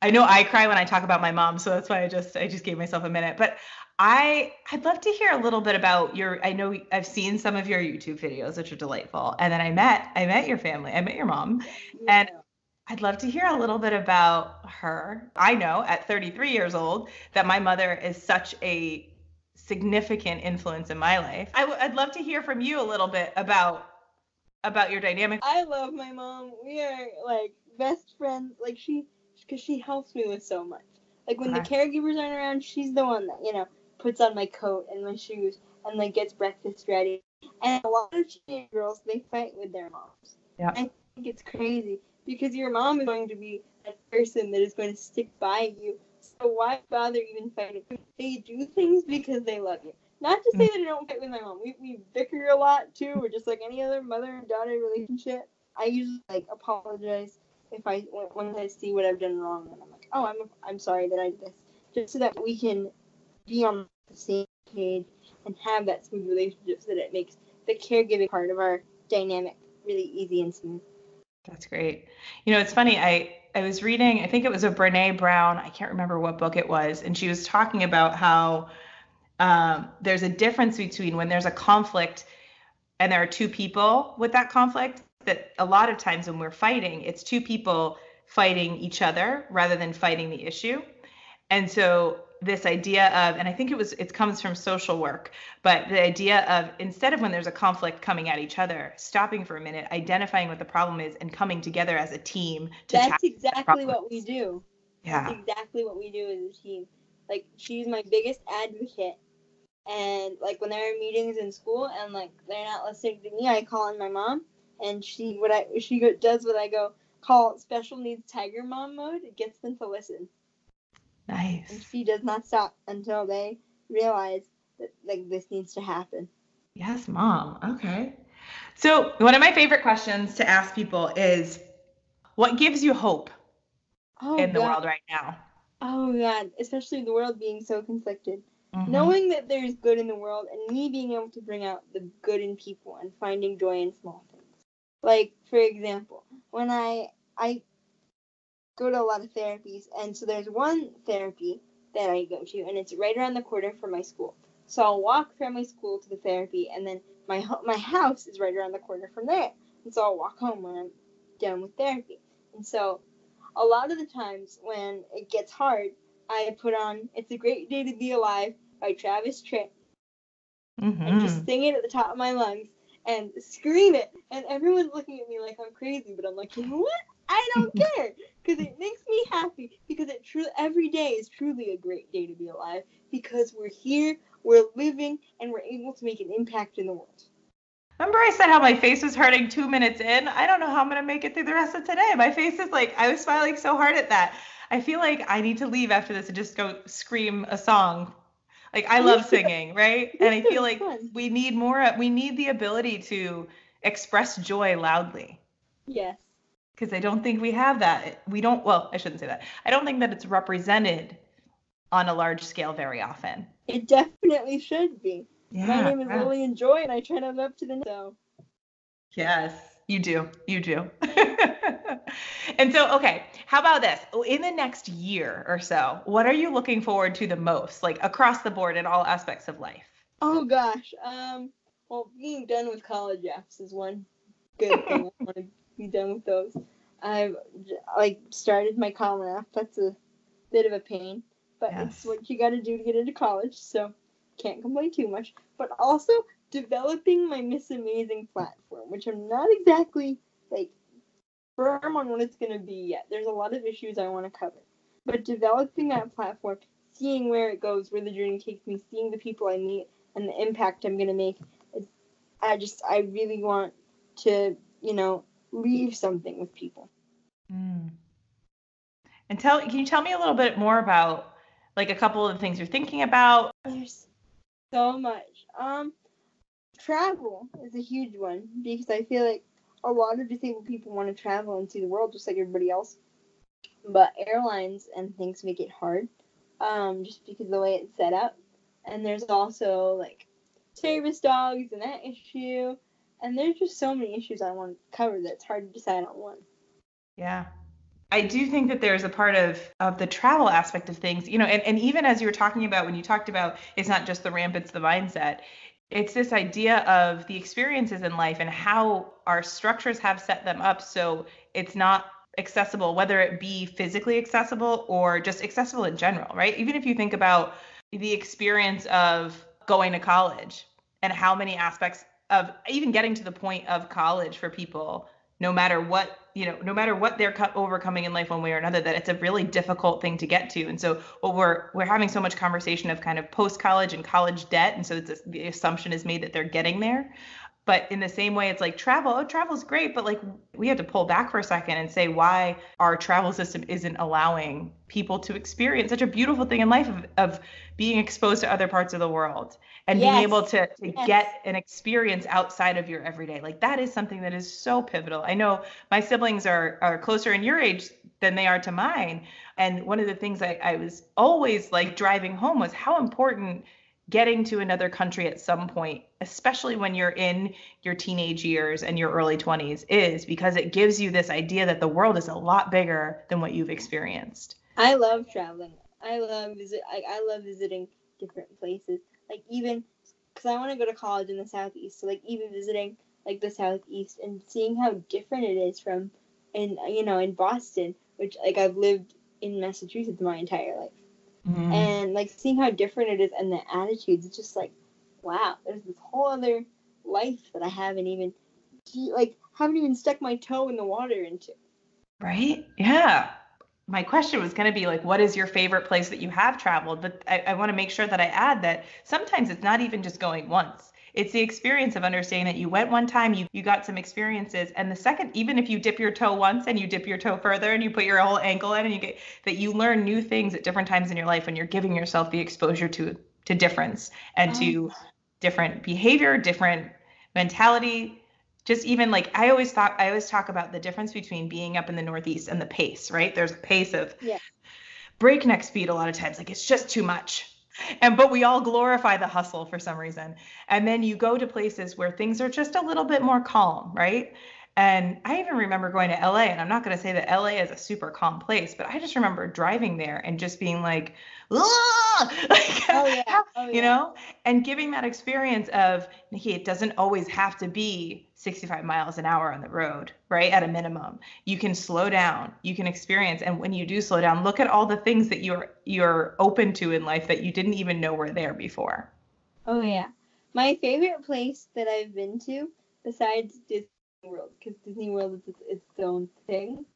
I know I cry when I talk about my mom, so that's why I just gave myself a minute. But I'd love to hear a little bit about I know I've seen some of your YouTube videos, which are delightful. And then I met your family. I met your mom. And Yeah. I'd love to hear a little bit about her. I know at 33 years old that my mother is such a significant influence in my life. I'd love to hear from you a little bit about your dynamic. I love my mom. We are like best friends. Like because she helps me with so much. Like when the Okay. caregivers aren't around, she's the one that puts on my coat and my shoes and like gets breakfast ready. And a lot of teenage girls, they fight with their moms. Yeah. I think it's crazy because your mom is going to be that person that is going to stick by you. So why bother even fighting? They do things because they love you. Not to say that I don't fight with my mom. We bicker a lot too. We're just like any other mother and daughter relationship. I usually like apologize if when I see what I've done wrong, and I'm like, oh, I'm sorry that I did this, just so that we can be on the same page and have that smooth relationship, so that it makes the caregiving part of our dynamic really easy and smooth. That's great. You know, it's funny. I was reading, I think it was a Brene Brown, I can't remember what book it was, and she was talking about how there's a difference between when there's a conflict and there are two people with that conflict, that a lot of times when we're fighting, it's two people fighting each other rather than fighting the issue. And so this idea of, and I think it comes from social work, but the idea of, instead of when there's a conflict coming at each other, stopping for a minute, identifying what the problem is, and coming together as a team to That's tackle that exactly problem. what we do. That's Yeah. exactly what we do as a team. Like, she's my biggest advocate. And like when there are meetings in school and like they're not listening to me, I call on my mom, and does what I go call special needs tiger mom mode. It gets them to listen, and Nice. she does not stop until they realize that like this needs to happen. Yes, mom. Okay. So one of my favorite questions to ask people is, what gives you hope Oh in the god, world right now? especially the world being so conflicted. Mm-hmm. Knowing that there's good in the world and me being able to bring out the good in people and finding joy in small things. Like for example, when I go to a lot of therapies, and so there's one therapy that I go to, and it's right around the corner from my school. So I'll walk from my school to the therapy, and then my house is right around the corner from there, and so I'll walk home when I'm done with therapy. And so a lot of the times when it gets hard, I put on "It's a Great Day to Be Alive" by Travis Tritt and Mm-hmm. just sing it at the top of my lungs and scream it. And everyone's looking at me like I'm crazy, but I'm like, you know what? I don't care, because it makes me happy, because every day is truly a great day to be alive, because we're here, we're living, and we're able to make an impact in the world. Remember I said how my face was hurting 2 minutes in? I don't know how I'm going to make it through the rest of today. My face is like, I was smiling so hard at that. I feel like I need to leave after this and just go scream a song. Like, I Me love too. singing, right? Me And I too. feel It's like fun. we need the ability to express joy loudly, Yes. because I don't think we have that. We don't, well, I shouldn't say that. I don't think that it's represented on a large scale very often. It definitely should be. My Yeah. name is Yeah. Lillian Joy, and I try to live up to the so. Yes, you do. You do. And so, okay, how about this? In the next year or so, what are you looking forward to the most, like across the board in all aspects of life? Oh gosh. Well, being done with college apps is one good thing. I want to be done with those. I've like started my Common App. That's a bit of a pain, but it's Yes. what you got to do to get into college. So can't complain too much. But also developing my Miss Amazing platform, which I'm not exactly like firm on what it's gonna be yet. There's a lot of issues I want to cover, but developing that platform, seeing where it goes, where the journey takes me, seeing the people I meet, and the impact I'm gonna make. I really want to, leave something with people. Mm. And can you tell me a little bit more about like a couple of the things you're thinking about? There's so much. Travel is a huge one because I feel like a lot of disabled people want to travel and see the world just like everybody else, but airlines and things make it hard, just because of the way it's set up. And there's also like service dogs and that issue, and there's just so many issues I want to cover that it's hard to decide on one. Yeah. I do think that there's a part of the travel aspect of things, and even as you were talking about when you talked about it's not just the ramp, it's the mindset. It's this idea of the experiences in life and how our structures have set them up so it's not accessible, whether it be physically accessible or just accessible in general, right? Even if you think about the experience of going to college and how many aspects of even getting to the point of college for people, no matter what they're overcoming in life one way or another, that it's a really difficult thing to get to. And so what we're having so much conversation of kind of post college and college debt, and so the assumption is made that they're getting there. But in the same way, it's like travel's great, but like we have to pull back for a second and say why our travel system isn't allowing people to experience such a beautiful thing in life of being exposed to other parts of the world and being able Yes. to Yes. get an experience outside of your everyday. Like that is something that is so pivotal. I know my siblings are closer in your age than they are to mine. And one of the things I was always like driving home was how important getting to another country at some point, especially when you're in your teenage years and your early 20s, is because it gives you this idea that the world is a lot bigger than what you've experienced. I love traveling. I love visiting different places. Like even because I want to go to college in the Southeast, so like even visiting like the Southeast and seeing how different it is from in Boston, which like I've lived in Massachusetts my entire life, Mm. and like seeing how different it is and the attitudes, it's just like, wow, there's this whole other life that I haven't even stuck my toe in the water into. Right? Yeah. My question was going to be like, what is your favorite place that you have traveled? But I want to make sure that I add that sometimes it's not even just going once. It's the experience of understanding that you went one time, you got some experiences, and the second, even if you dip your toe once and you dip your toe further and you put your whole ankle in and you get that you learn new things at different times in your life and you're giving yourself the exposure to difference and Oh, to different behavior, different mentality, just even like I always talk about the difference between being up in the Northeast and the pace, right? There's a pace of yeah. breakneck speed a lot of times, like it's just too much. But we all glorify the hustle for some reason. And then you go to places where things are just a little bit more calm, right? And I even remember going to LA, and I'm not going to say that LA is a super calm place, but I just remember driving there and just being like, "Ah!" like, Oh yeah. Oh you yeah. know, and giving that experience of, Nikki, it doesn't always have to be 65 miles an hour on the road, right? At a minimum, you can slow down, you can experience, and when you do slow down, look at all the things that you're open to in life that you didn't even know were there before. Oh yeah. My favorite place that I've been to, besides Disney World, because Disney World is its own thing,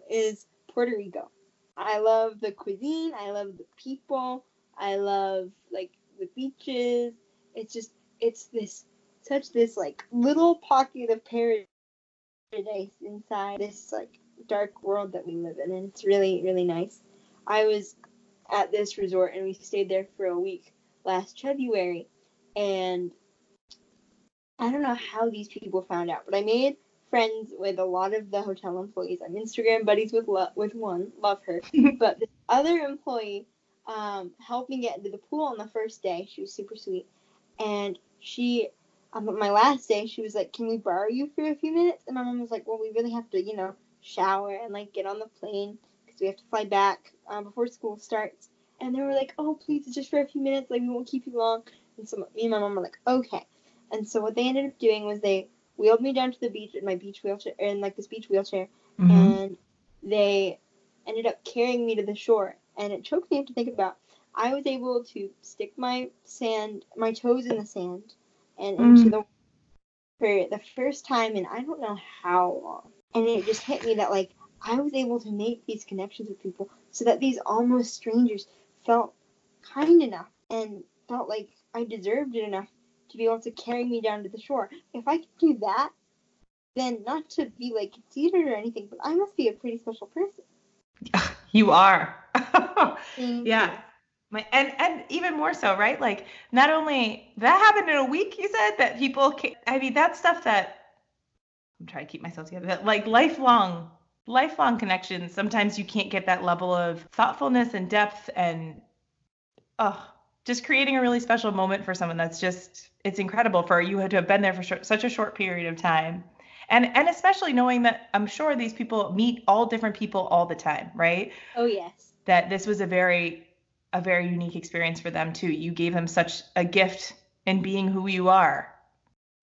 is Puerto Rico. I love the cuisine. I love the people. I love like the beaches. It's just it's this like little pocket of paradise inside this like dark world that we live in, and it's really really nice. I was at this resort and we stayed there for a week last February, and I don't know how these people found out, but I made friends with a lot of the hotel employees. I'm Instagram buddies with one, love her, but this other employee helped me get into the pool on the first day. She was super sweet, and she on my last day she was like, "Can we borrow you for a few minutes?" And my mom was like, "Well, we really have to, shower and like get on the plane because we have to fly back before school starts." And they were like, "Oh, please, it's just for a few minutes. Like we won't keep you long." And so me and my mom were like, "Okay." And so what they ended up doing was they wheeled me down to the beach in my beach wheelchair, in like this beach wheelchair, Mm-hmm. and they ended up carrying me to the shore. And it choked me up to think about. I was able to stick my toes in the sand and into Mm. the for the first time in I don't know how long. And it just hit me that like I was able to make these connections with people so that these almost strangers felt kind enough and felt like I deserved it enough to be able to carry me down to the shore. If I could do that, then not to be like conceited or anything, but I must be a pretty special person. You are. Thank Yeah. you. And even more so, right? Like not only that happened in a week, you said that I mean, that's stuff that I'm trying to keep myself together, that like lifelong connections. Sometimes you can't get that level of thoughtfulness and depth and oh, just creating a really special moment for someone it's incredible for you to have been there for such a short period of time. And especially knowing that I'm sure these people meet all different people all the time, right? Oh, yes. That this was a very unique experience for them too. You gave them such a gift in being who you are.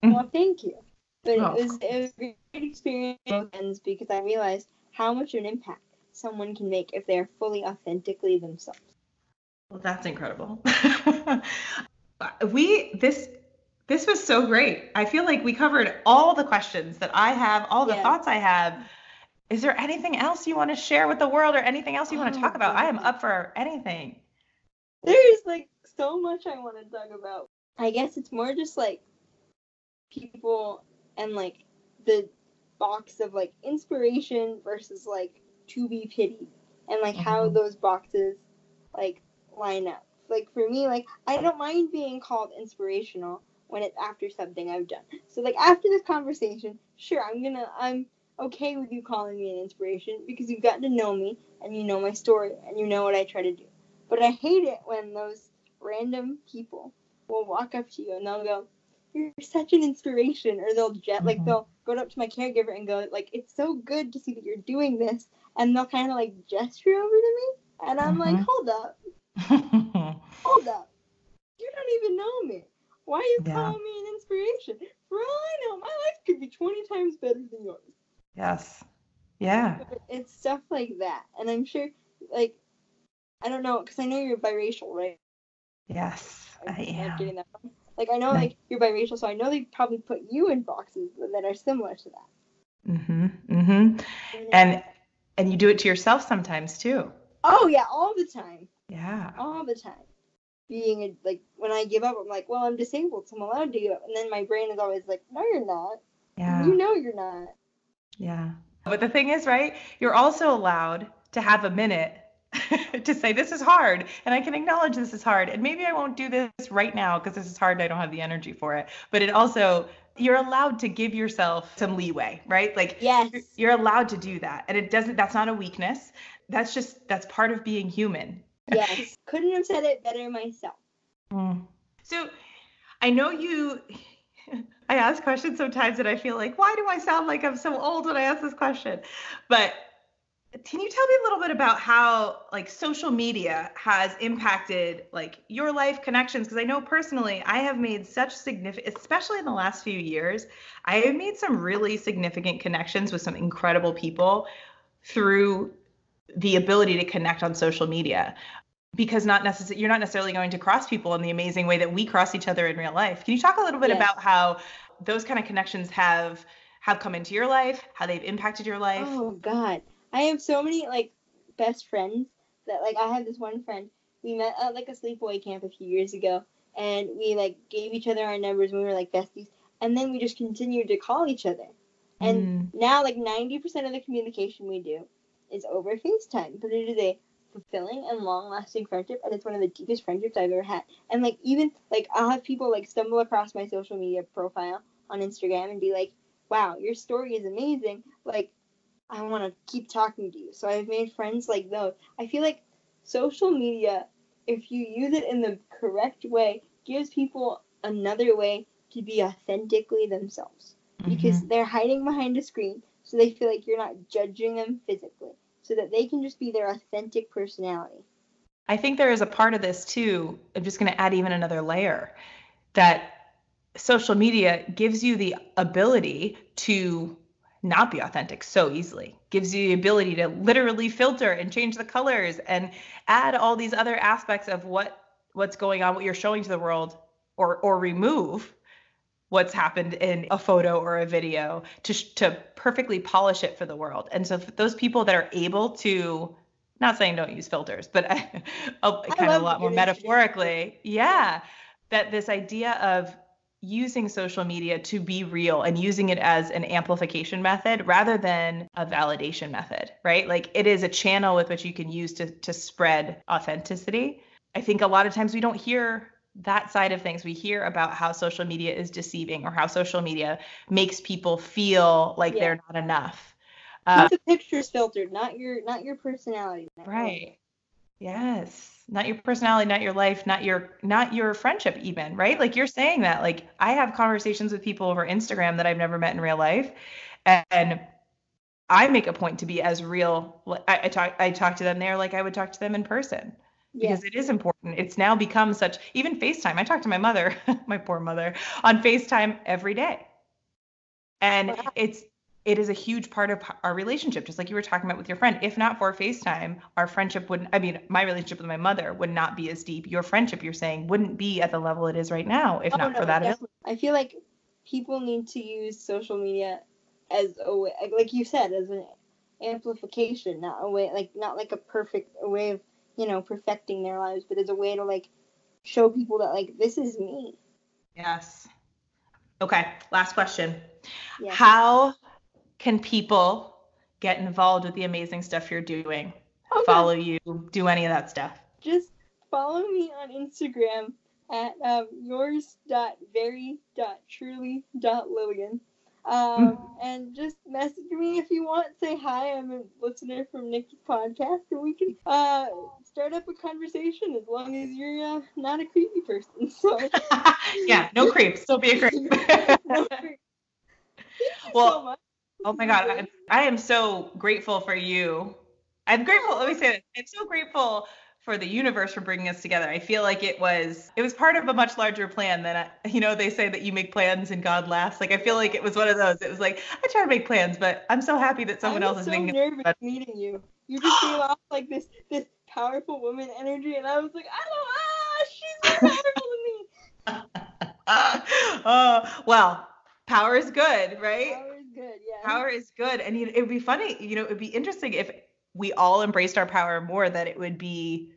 Well, thank you. But Oh, it was a great experience on both ends because I realized how much of an impact someone can make if they're fully authentically themselves. well, that's incredible. This was so great. I feel like we covered all the questions that I have, all the Yeah. thoughts I have. Is there anything else you want to share with the world or anything else you want to talk about? I am up for anything. There's like so much I want to talk about. I guess it's more just like people and like the box of like inspiration versus like to be pitied and like how those boxes like line up. Like for me, like I don't mind being called inspirational when it's after something I've done. So like after this conversation, sure, I'm okay with you calling me an inspiration because you've gotten to know me and you know my story and you know what I try to do. But I hate it when those random people will walk up to you and they'll go, "You're such an inspiration," or they'll they'll go up to my caregiver and go like, "It's so good to see that you're doing this," and they'll kind of like gesture over to me, and I'm like, "Hold up, hold up, you don't even know me. Why are you calling me an inspiration? For all I know, my life could be 20 times better than yours." Yes. Yeah. But it's stuff like that, and I'm sure, like, I don't know, because I know you're biracial, right? Yes, I am. Getting that wrong. Like, I know, like, you're biracial, so I know they probably put you in boxes that are similar to that. And you do it to yourself sometimes too. Oh, yeah, all the time. Yeah. All the time. Like, when I give up, I'm like, well, I'm disabled, so I'm allowed to give up. And then my brain is always like, no, you're not. Yeah. You know you're not. Yeah. But the thing is, right, you're also allowed to have a minute to say, this is hard, and I can acknowledge this is hard, and maybe I won't do this right now because this is hard and I don't have the energy for it. But it also, you're allowed to give yourself some leeway, right? Like, yes, you're allowed to do that. And that's not a weakness. That's part of being human. Yes. Couldn't have said it better myself. So I know I ask questions sometimes and I feel like, why do I sound like I'm so old when I ask this question? But can you tell me a little bit about how like social media has impacted like your life connections? Because I know personally I have made such significant, especially in the last few years, I have made some really significant connections with some incredible people through the ability to connect on social media. Because you're not necessarily going to cross people in the amazing way that we cross each other in real life. Can you talk a little bit about how those kind of connections have come into your life, how they've impacted your life? Oh God, I have so many like best friends that like I have this one friend we met at like a sleepaway camp a few years ago, and we like gave each other our numbers and we were like besties, and then we just continued to call each other, and now like 90% of the communication we do is over FaceTime, but it is a fulfilling and long-lasting friendship, and it's one of the deepest friendships I've ever had. And like even like I'll have people like stumble across my social media profile on Instagram and be like, wow, your story is amazing, like I want to keep talking to you. So I've made friends like those. I feel like social media, if you use it in the correct way, gives people another way to be authentically themselves, because they're hiding behind a screen, so they feel like you're not judging them physically, so that they can just be their authentic personality. I think there is a part of this too. I'm just going to add even another layer, that social media gives you the ability to not be authentic so easily, gives you the ability to literally filter and change the colors and add all these other aspects of what's going on, what you're showing to the world, or remove what's happened in a photo or a video to perfectly polish it for the world. And so those people that are able to, not saying don't use filters, but kind of a lot more metaphorically, that this idea of using social media to be real and using it as an amplification method rather than a validation method, right? Like it is a channel with which you can use to spread authenticity. I think a lot of times we don't hear that side of things. We hear about how social media is deceiving or how social media makes people feel like they're not enough. Keep the pictures filtered, not your personality. Right. Yes. Not your personality, not your life, not your friendship even, right? Like you're saying that, like I have conversations with people over Instagram that I've never met in real life. And I make a point to be as real. I talk to them there like I would talk to them in person because it is important. It's now become such, even FaceTime. I talk to my mother, my poor mother, on FaceTime every day. And it is a huge part of our relationship, just like you were talking about with your friend. If not for FaceTime, our friendship wouldn't, I mean, my relationship with my mother would not be as deep. Your friendship, you're saying, wouldn't be at the level it is right now if not for that. Definitely. I feel like people need to use social media as a way, like you said, as an amplification, not a way, like not like a perfect a way of, you know, perfecting their lives, but as a way to like show people that like this is me. Yes. Okay, last question. Yes. How can people get involved with the amazing stuff you're doing? Okay. Follow you, do any of that stuff? Just follow me on Instagram at yours.very.truly.lillian. And just message me if you want. Say hi, I'm a listener from Nikki's podcast, and we can start up a conversation as long as you're not a creepy person. So yeah, no creeps. Don't be a creep. No creep. Thank you so much. Oh my God, I am so grateful for you. I'm grateful. Let me say this. I'm so grateful for the universe for bringing us together. I feel like it was part of a much larger plan than, they say that you make plans and God laughs. Like, I feel like it was one of those. It was like, I try to make plans, but I'm so happy that someone else is making it. I was so nervous meeting you. You just gave off like this powerful woman energy, and I was like, she's more powerful than me. Well, power is good, right? Power is good, yeah. Power is good. And it would be funny, it would be interesting if we all embraced our power more, that it wouldn't be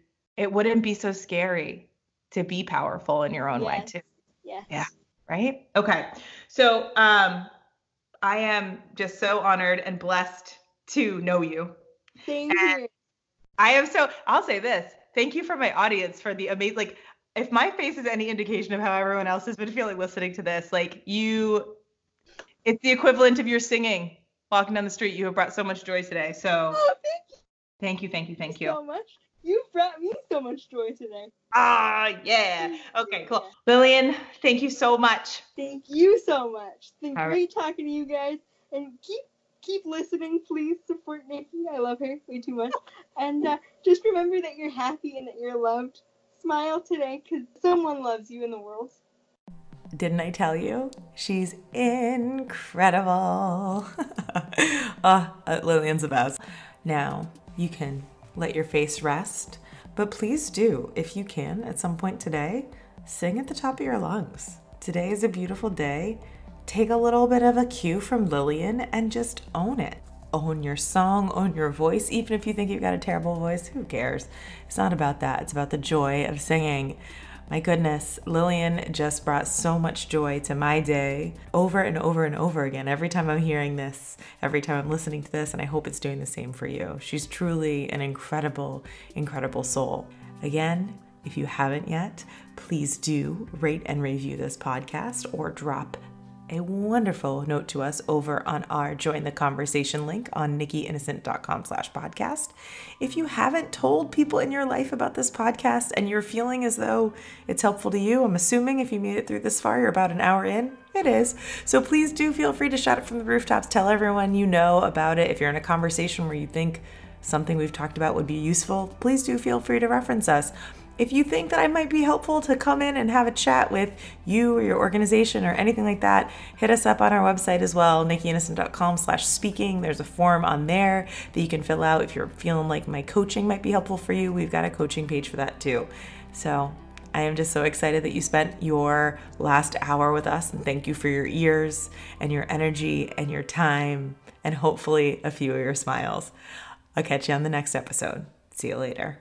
so scary to be powerful in your own way too. Yes. Yeah. Right? Okay. So I am just so honored and blessed to know you. Thank you. I'll say this. Thank you for my audience for the amazing, like, if my face is any indication of how everyone else has been feeling listening to this, like it's the equivalent of your singing, walking down the street. You have brought so much joy today. So thank you. Thank you so much. You've brought me so much joy today. Yeah. Okay, cool. Yeah. Lillian, thank you so much. Thank you so much. It's been great talking to you guys. And keep listening. Please support Nikki. I love her way too much. And just remember that you're happy and that you're loved. Smile today because someone loves you in the world. Didn't I tell you? She's incredible. Lillian's the best. Now, you can let your face rest, but please do, if you can, at some point today, sing at the top of your lungs. Today is a beautiful day. Take a little bit of a cue from Lillian and just own it. Own your song, own your voice. Even if you think you've got a terrible voice, who cares? It's not about that. It's about the joy of singing. My goodness, Lillian just brought so much joy to my day over and over and over again. Every time I'm hearing this, every time I'm listening to this, and I hope it's doing the same for you. She's truly an incredible, incredible soul. Again, if you haven't yet, please do rate and review this podcast or drop a wonderful note to us over on our Join the Conversation link on nikkyinnocent.com/podcast. If you haven't told people in your life about this podcast and you're feeling as though it's helpful to you, I'm assuming if you made it through this far, you're about an hour in. It is. So please do feel free to shout it from the rooftops. Tell everyone you know about it. If you're in a conversation where you think something we've talked about would be useful, please do feel free to reference us. If you think that I might be helpful to come in and have a chat with you or your organization or anything like that, hit us up on our website as well, nikkyinnocent.com/speaking. There's a form on there that you can fill out if you're feeling like my coaching might be helpful for you. We've got a coaching page for that too. So I am just so excited that you spent your last hour with us, and thank you for your ears and your energy and your time and hopefully a few of your smiles. I'll catch you on the next episode. See you later.